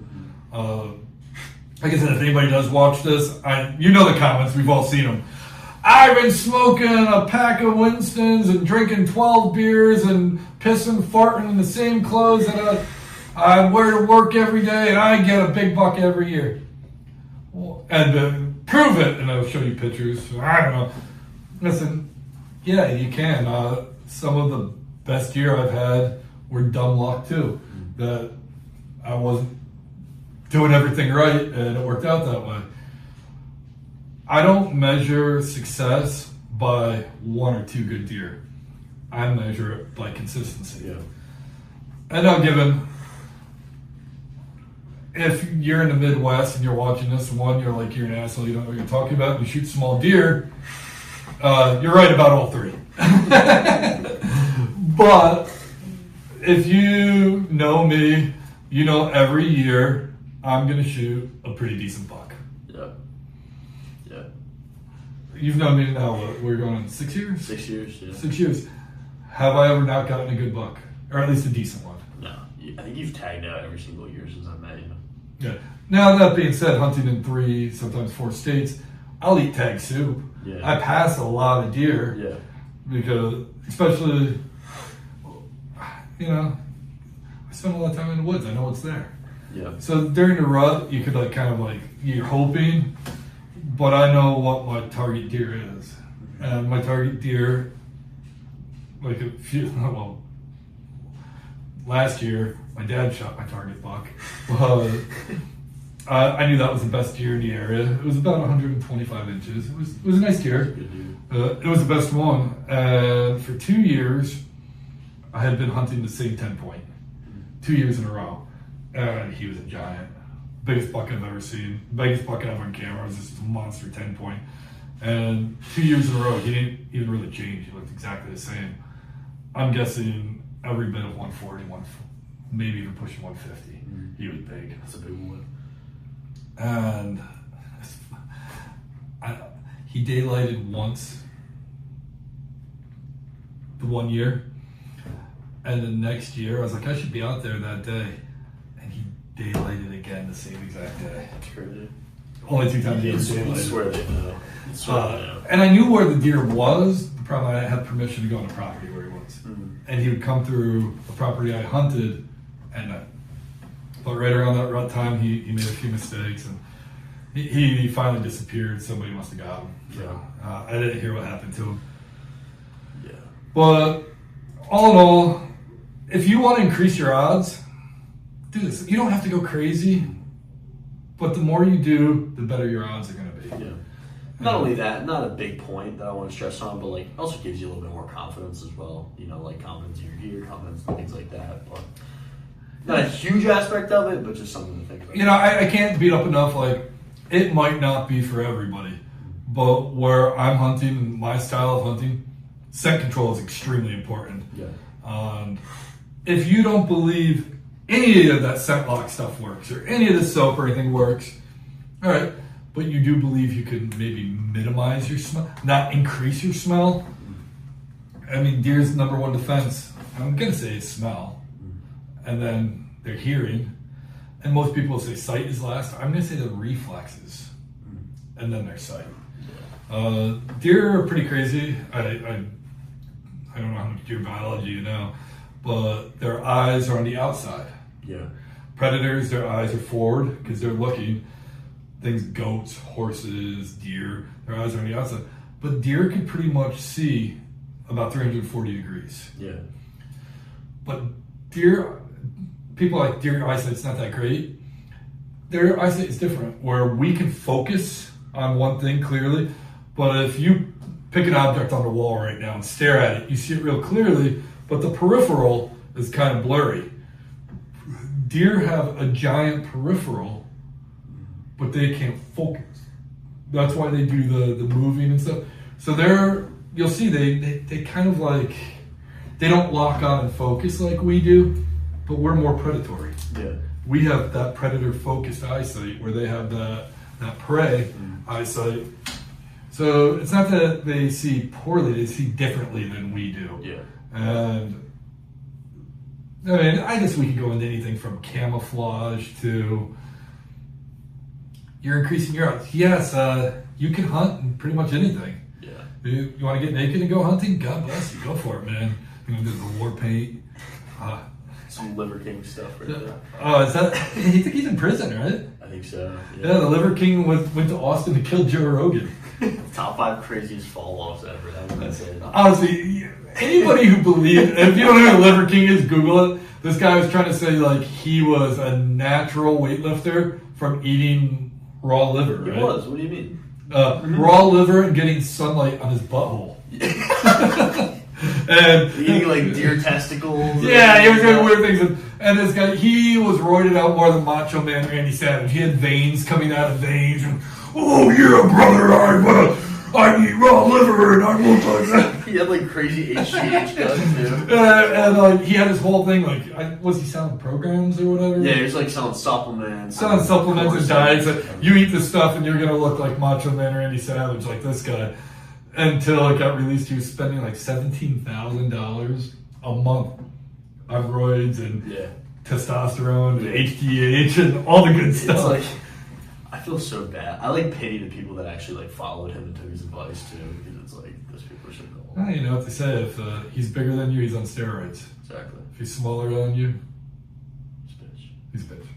Like I said, if anybody does watch this, you know the comments, we've all seen them. I've been smoking a pack of Winstons and drinking 12 beers and pissing, farting in the same clothes that I wear to work every day and I get a big buck every year. And prove it, and I'll show you pictures. I don't know. Listen, yeah, you can. Some of the best year I've had were dumb luck too. That I wasn't doing everything right and it worked out that way. I don't measure success by one or two good deer. I measure it by consistency. Yeah. And now given, if you're in the Midwest and you're watching this, you're an asshole, you don't know what you're talking about, you shoot small deer, you're right about all three. But if you know me, you know every year I'm going to shoot a pretty decent buck. Yeah. Yeah. You've known me now, we're going on 6 years? 6 years, yeah. 6 years. Have I ever not gotten a good buck? Or at least a decent one? No. I think you've tagged out every single year since I've met you. Yeah. Now, that being said, hunting in 3, sometimes 4 states, I'll eat tag soup. Yeah. I pass a lot of deer. Yeah. Because, especially, I spend a lot of time in the woods. I know what's there. Yeah. So during the rut, you could you're hoping, but I know what my target deer is. And my target deer, last year, my dad shot my target buck. I knew that was the best deer in the area. It was about 125 inches. It was a nice deer. It was the best one. And for 2 years, I had been hunting the same 10 point. 2 years in a row. And he was a giant. Biggest buck I've ever seen. Biggest buck ever on camera. It was just a monster 10 point. And 2 years in a row, he didn't even really change. He looked exactly the same. I'm guessing every bit of 140, maybe even pushing 150. He was big. That's a big one. And He daylighted once, the 1 year, and the next year I was like, I should be out there that day, and he daylighted again the same exact day. That's crazy. Only 2 times he ever I daylighted. swear they know. And I knew where the deer was. The problem, I had permission to go on the property where he was. And he would come through a property I hunted at night. But right around that rut time, he made a few mistakes, and he finally disappeared. Somebody must have got him. So, I didn't hear what happened to him. Yeah. But all in all, if you want to increase your odds, do this. You don't have to go crazy, but the more you do, the better your odds are going to be. Yeah. Not only that, not a big point that I want to stress on, but like also gives you a little bit more confidence as well. You know, like confidence in your gear, confidence in things like that. But not a huge aspect of it, but just something to think about. You know, I can't beat up enough. Like, it might not be for everybody, but where I'm hunting, my style of hunting, scent control is extremely important. Yeah. If you don't believe any of that scent lock stuff works, or any of the soap or anything works, all right, but you do believe you can maybe minimize your smell, not increase your smell. I mean, deer's number one defense, I'm going to say, is smell. And then their hearing. And most people say sight is last. I'm going to say the reflexes. And then their sight. Deer are pretty crazy. I don't know how much deer biology you know, but their eyes are on the outside. Yeah. Predators, their eyes are forward because they're looking. Things, goats, horses, deer, their eyes are on the outside. But deer can pretty much see about 340 degrees. Yeah. But deer, people like deer eyesight's not that great. Their eyesight is different, where we can focus on one thing clearly, but if you pick an object on the wall right now and stare at it, you see it real clearly, but the peripheral is kind of blurry. Deer have a giant peripheral, but they can't focus. That's why they do the moving and stuff. So you'll see they kind of like, they don't lock on and focus like we do, but we're more predatory. Yeah. We have that predator focused eyesight where they have that prey eyesight. So it's not that they see poorly, they see differently than we do. Yeah. And I mean, I guess we could go into anything from camouflage to you're increasing your odds. Yes, you can hunt in pretty much anything. Yeah. You want to get naked and go hunting? God bless you. Go for it, man. You know, do the war paint. Some Liver King stuff right there. Oh, is that? You think he's in prison, right? I think so. Yeah, the Liver King went to Austin to kill Joe Rogan. Top 5 craziest fall offs ever. That's it. Honestly, anybody who believes, if you don't know who the Liver King is, Google it. This guy was trying to say like he was a natural weightlifter from eating raw liver. Right? He was. What do you mean? Raw liver and getting sunlight on his butthole. And eating like deer testicles. Yeah, he was doing weird things. And this guy, he was roided out more than Macho Man Randy Savage. He had veins coming out of veins. And, oh yeah, brother, I eat raw liver and I won't touch that. He had like crazy HGH guns too. And like he had this whole thing like, was he selling programs or whatever? Yeah, he was like selling supplements. Selling supplements and diets. Like, you eat this stuff and you're gonna look like Macho Man Randy Savage, like this guy. Until it got released, he was spending like $17,000 a month on roids and testosterone and HGH and all the good stuff. It's like, I feel so bad. I like pity the people that actually like followed him and took his advice too, because it's like those people are so cool. Well, you know what they say: if he's bigger than you, he's on steroids. Exactly. If he's smaller than you, He's a bitch. he's a bitch.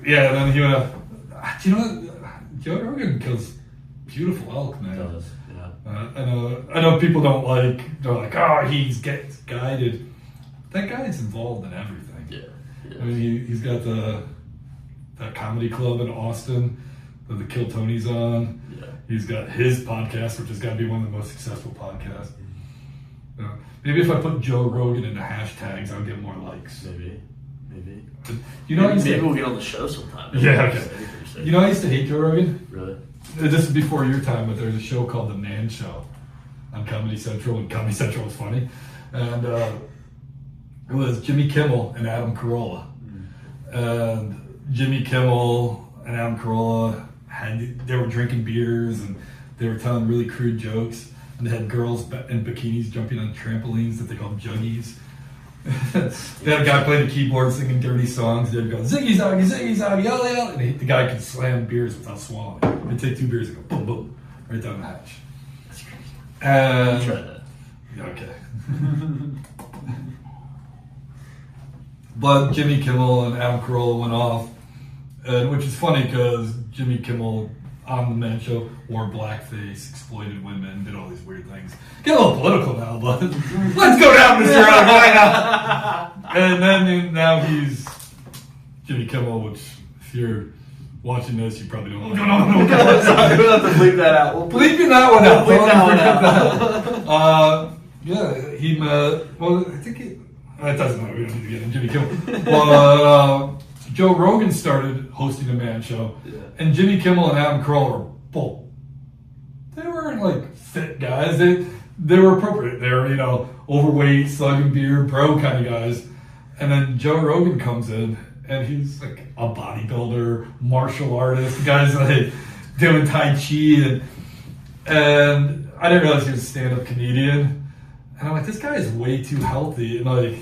Yeah. Then he went. Do you know what? Joe Rogan kills beautiful elk, man. He does. Yeah. I know people don't like. They're like, oh, he gets guided. That guy's involved in everything. Yeah. I mean, he's got that comedy club in Austin that the Kill Tony's on. Yeah. He's got his podcast, which has got to be one of the most successful podcasts. Maybe if I put Joe Rogan into hashtags, I'll get more likes. Maybe. You know, maybe we'll get on the show sometime. Yeah, okay. You know, I used to hate Joe Rogan. Really? This is before your time, but there's a show called The Man Show on Comedy Central, and Comedy Central was funny. And it was Jimmy Kimmel and Adam Carolla. And Jimmy Kimmel and Adam Carolla they were drinking beers and they were telling really crude jokes. And they had girls in bikinis jumping on trampolines that they called juggies. They had a guy playing the keyboard singing dirty songs. They'd go, ziggy zaggy, yell, yell. And the guy could slam beers without swallowing. They'd take 2 beers and go boom, boom, right down the hatch. That's crazy. And, Try that. Yeah, okay. But Jimmy Kimmel and Adam Carolla went off, which is funny because Jimmy Kimmel on the Man Show wore blackface, exploited women, did all these weird things. Get a little political now, but let's go down, Mr. Right now. And then now he's Jimmy Kimmel, which if you're watching this, you probably don't know what's going on. Sorry, we'll have to bleep that out. We'll bleeping that one out. Bleep that one out. Yeah, he met. Well, I think it doesn't matter. We don't need to get into Jimmy Kimmel. Well, Joe Rogan started hosting a Man Show, and Jimmy Kimmel and Adam Carolla were both. They weren't like fit guys. They were appropriate. They were overweight, slugging beer, bro kind of guys. And then Joe Rogan comes in, and he's like a bodybuilder, martial artist. The guy's like doing Tai Chi, and I didn't realize he was a stand-up comedian. And I'm like, this guy is way too healthy, and like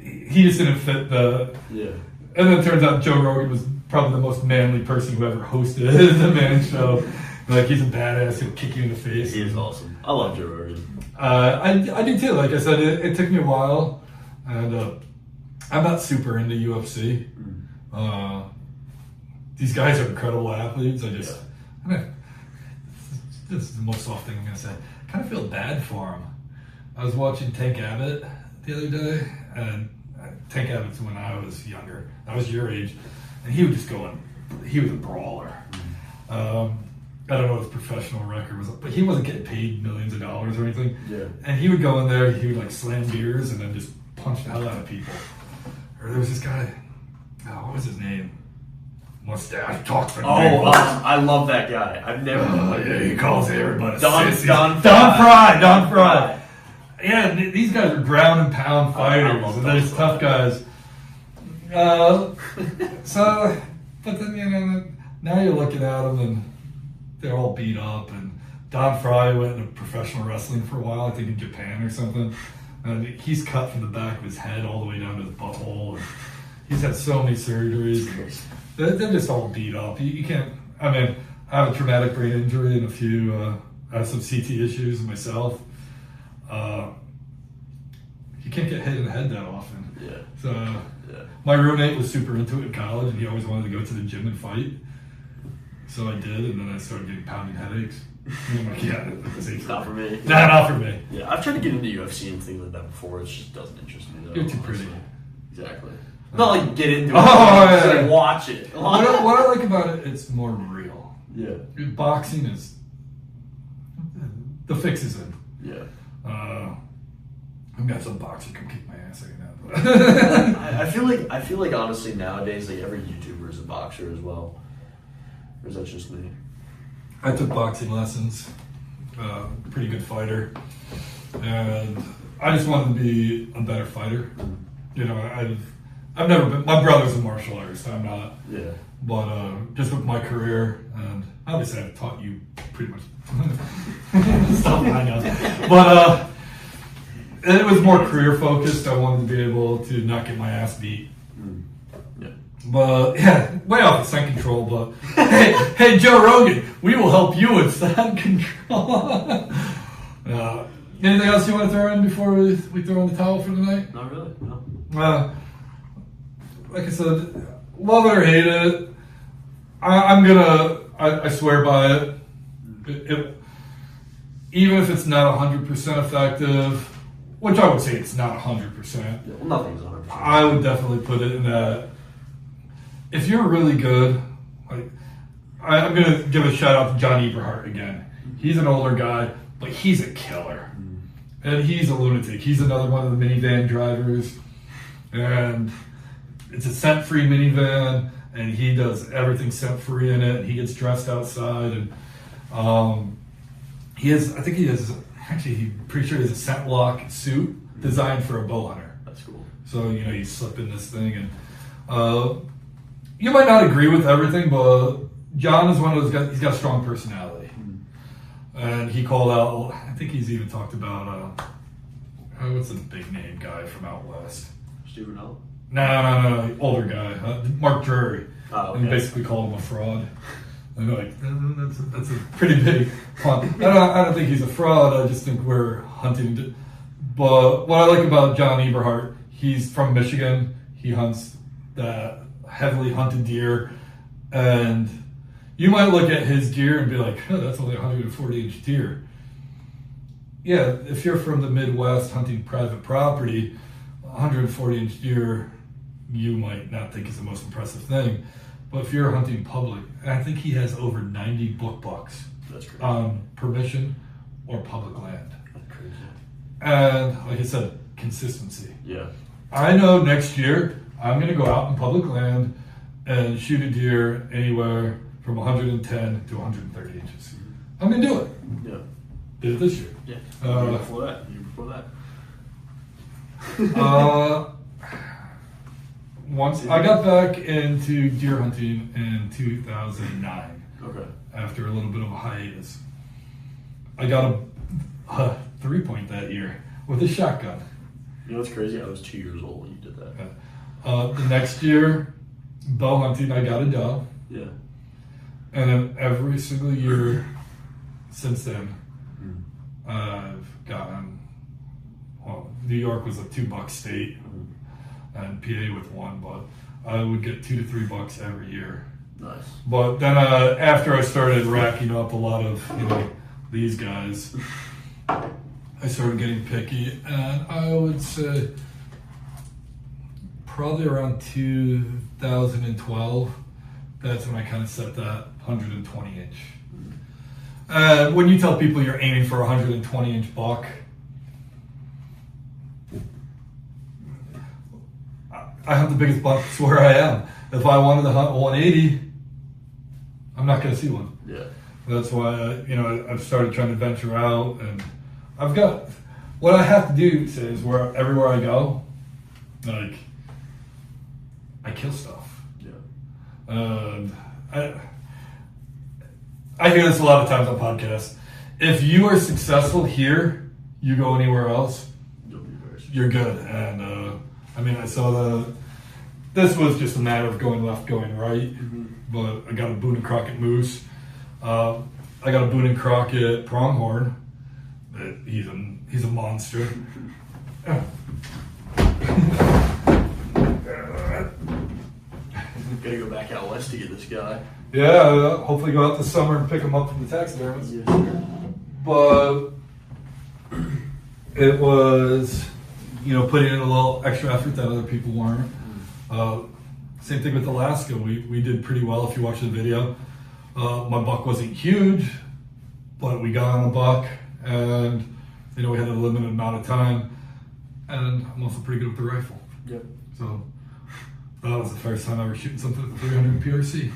he just didn't fit the. Yeah. And then it turns out Joe Rogan was probably the most manly person who ever hosted the Man Show. Like, he's a badass. He'll kick you in the face. He is awesome. I love Joe Rogan. I do too. Like I said, it took me a while. And I'm not super into UFC. These guys are incredible athletes. This is the most soft thing I'm going to say. I kind of feel bad for him. I was watching Tank Abbott the other day, and Tank Abbott's when I was younger. I was your age, and he would just go in. He was a brawler. I don't know what his professional record was, but he wasn't getting paid millions of dollars or anything. Yeah. And he would go in there, he would like slam beers and then just punch the hell out of people. Or there was this guy, what was his name? Mustache, talks for I love that guy. I've never. Yeah, he calls everybody. Don Fry. Yeah, these guys are ground and pound fighters, and they're just tough guys. But then now you're looking at them and they're all beat up. And Don Fry went into professional wrestling for a while, I think in Japan or something. And he's cut from the back of his head all the way down to his butthole. And he's had so many surgeries. They're just all beat up. You can't. I mean, I have a traumatic brain injury and I have some CT issues myself. You can't get hit in the head that often. Yeah. So my roommate was super into it in college, and he always wanted to go to the gym and fight. So I did, and then I started getting pounding headaches. And I'm like, it's not for me. Nah, not for me. Yeah, I've tried to get into UFC and things like that before. It just doesn't interest me though. You're too pretty. Exactly. Not like get into it. Just like watch it. What I like about it, it's more real. Yeah. Boxing is the fix is in. Yeah. I've got some boxer come kick my ass right now. I feel like honestly nowadays like every YouTuber is a boxer as well. Or is that just me? I took boxing lessons. Pretty good fighter, and I just wanted to be a better fighter. I've never been. My brother's a martial artist. I'm not. Yeah. But just with my career, and obviously I've taught you pretty much stuff I know. But it was more career focused. I wanted to be able to not get my ass beat. Yeah. But yeah, way off the stunt control. But hey, Joe Rogan, we will help you with stunt control. Anything else you want to throw in before we throw in the towel for the night? Not really. No. Like I said, love it or hate it. I swear by it. Even if it's not 100% effective, which I would say it's not 100%. Yeah, well, nothing's 100%. I would definitely put it in that. If you're really good, like I'm gonna give a shout out to John Eberhart again. He's an older guy, but he's a killer, and he's a lunatic. He's another one of the minivan drivers, and it's a scent-free minivan, and he does everything scent-free in it. He gets dressed outside, and pretty sure he has a scent lock suit designed for a bow hunter. That's cool. So, you slip in this thing, and you might not agree with everything, but John is one of those guys. He's got a strong personality, and he called out. I think he's even talked about what's the big name guy from out west? Stephen L. No, older guy, Mark Drury, Oh, okay. and basically called him a fraud. And they're like, that's a pretty big one. I don't think he's a fraud. I just think we're hunting. But what I like about John Eberhart, he's from Michigan. He hunts that heavily hunted deer, and you might look at his deer and be like, oh, that's only a 140-inch deer. Yeah, if you're from the Midwest hunting private property, 140-inch deer, you might not think is the most impressive thing. But if you're hunting public, and I think he has over 90 book bucks on permission or public land. That's crazy. And like I said, consistency. Yeah. I know next year I'm going to go out in public land and shoot a deer anywhere from 110 to 130 inches. I'm going to do it. Yeah. Did it this year. Yeah. Before that. Once I got back into deer hunting in 2009. Okay. After a little bit of a hiatus, I got a 3-point that year with a shotgun. You know what's crazy? I was 2 years old when you did that. The next year, bow hunting, I got a doe. Yeah. And then every single year since then, I've gotten, well, New York was a $2 state, and PA with 1, but I would get $2 to $3 every year. Nice. But then after I started racking up a lot of, these guys, I started getting picky, and I would say probably around 2012, that's when I kind of set that 120-inch. When you tell people you're aiming for a 120-inch buck, I hunt the biggest bucks where I am. If I wanted to hunt a 180, I'm not going to see one. Yeah. That's why I've started trying to venture out, and I've got what I have to do is everywhere I go, like I kill stuff. Yeah. I hear this a lot of times on podcasts. If you are successful here, you go anywhere else, you're good. And I saw this was just a matter of going left, going right. But I got a Boone and Crockett moose. I got a Boone and Crockett pronghorn. He's a monster. Gotta go back out west to get this guy. Yeah, hopefully go out this summer and pick him up from the taxidermist. Yes. But it was, putting in a little extra effort that other people weren't. Same thing with Alaska. We did pretty well if you watch the video. My buck wasn't huge, but we got on a buck, and we had a limited amount of time, and I'm also pretty good with the rifle. Yep. So that was the first time I was shooting something with 300 PRC.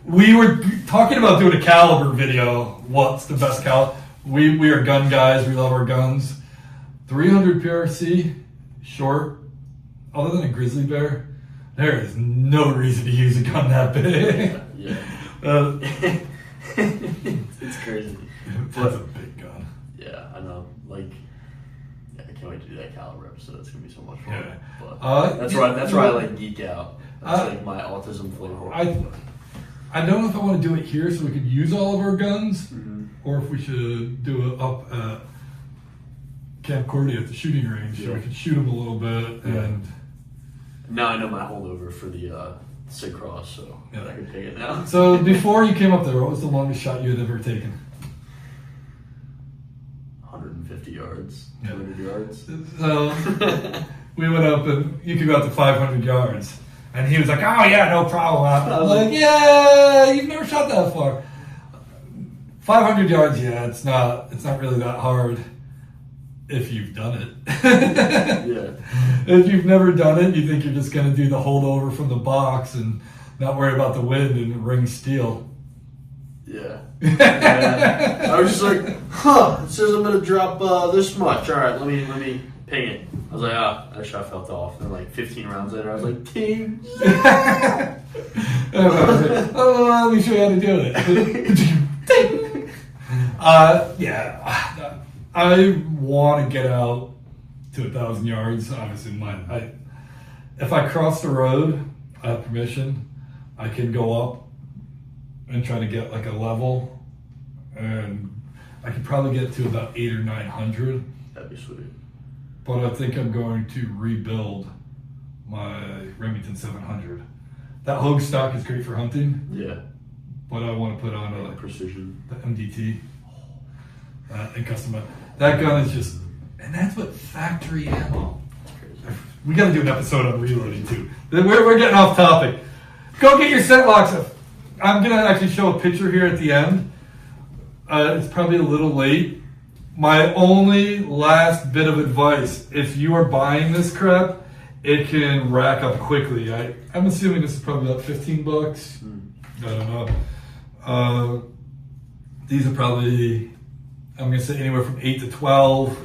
We were talking about doing a caliber video. What's the best caliber? We are gun guys. We love our guns. 300 PRC, short. Other than a grizzly bear, there is no reason to use a gun that big. Yeah. It's crazy. That's a big gun. Yeah, I know. I can't wait to do that caliber episode. It's gonna be so much fun. Yeah. But that's where I geek out. That's my autism flavor. I don't know if I want to do it here so we could use all of our guns, or if we should do it up at Camp Cordy at the shooting range so we could shoot them a little bit. And now I know my holdover for the Sig Cross, so I can take it now. So before you came up there, what was the longest shot you had ever taken? 150 yards, 200 yards. So we went up, and you could go up to 500 yards. And he was like, oh yeah, no problem. I was like, yeah, you've never shot that far. 500 yards, yeah, it's not really that hard if you've done it. Yeah. If you've never done it, you think you're just going to do the holdover from the box and not worry about the wind and ring steel. Yeah. I was just like, it says I'm going to drop this much. All right, let me ping it. I was like, that shot felt off. And like 15 rounds later, I was like, ting. Let me show you how to do it. Ting. Yeah, I want to get out to 1,000 yards. Obviously, if I cross the road, I have permission. I can go up and try to get like a level, and I could probably get to about 800 or 900. That'd be sweet. But I think I'm going to rebuild my Remington 700. That Hogue stock is great for hunting. Yeah. But I want to put on like precision, the MDT, and custom it. That gun is just, and that's what factory ammo. We got to do an episode on reloading too. We're getting off topic. Go get your scent locks. I'm gonna actually show a picture here at the end. It's probably a little late. My only last bit of advice: if you are buying this crap, it can rack up quickly. I'm assuming this is probably about $15. I don't know. These are probably, I'm gonna say anywhere from 8 to 12,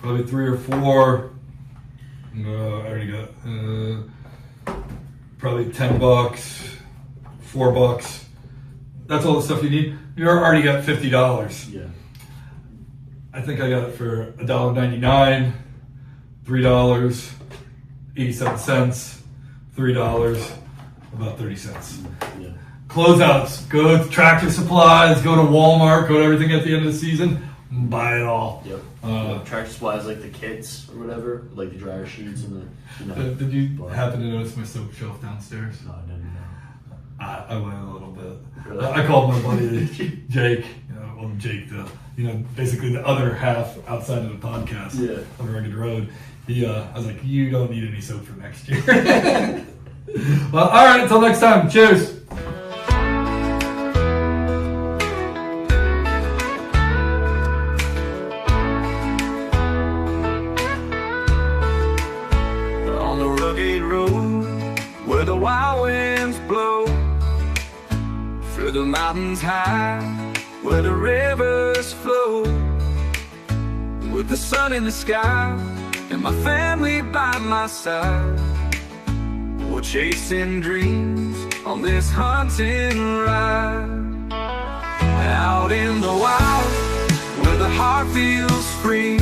probably 3 or 4. I already got probably $10, $4. That's all the stuff you need. You already got $50. Yeah. I think I got it for $1.99, $3, 87 cents, $3, about 30 cents. Yeah. Closeouts. Go to Tractor Supplies, go to Walmart, go to everything at the end of the season, buy it all. Yep. Tractor Supplies, like the kits or whatever, like the dryer sheets and the. Did you happen to notice my soap shelf downstairs? No, I didn't know. I went a little bit. Really? I called my buddy Jake. Jake, basically the other half outside of the podcast. Yeah. On Rugged Road. I was like, you don't need any soap for next year. Well, all right. Until next time. Cheers. On the rugged road where the wild winds blow, through the mountains high where the rivers flow, with the sun in the sky and my family by my side, we're chasing dreams on this hunting ride. Out in the wild where the heart feels free,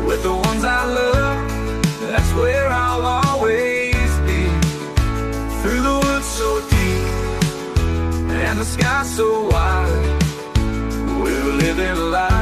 with the ones I love, that's where I'll always be. Through the woods so deep and the sky so wide, we're living life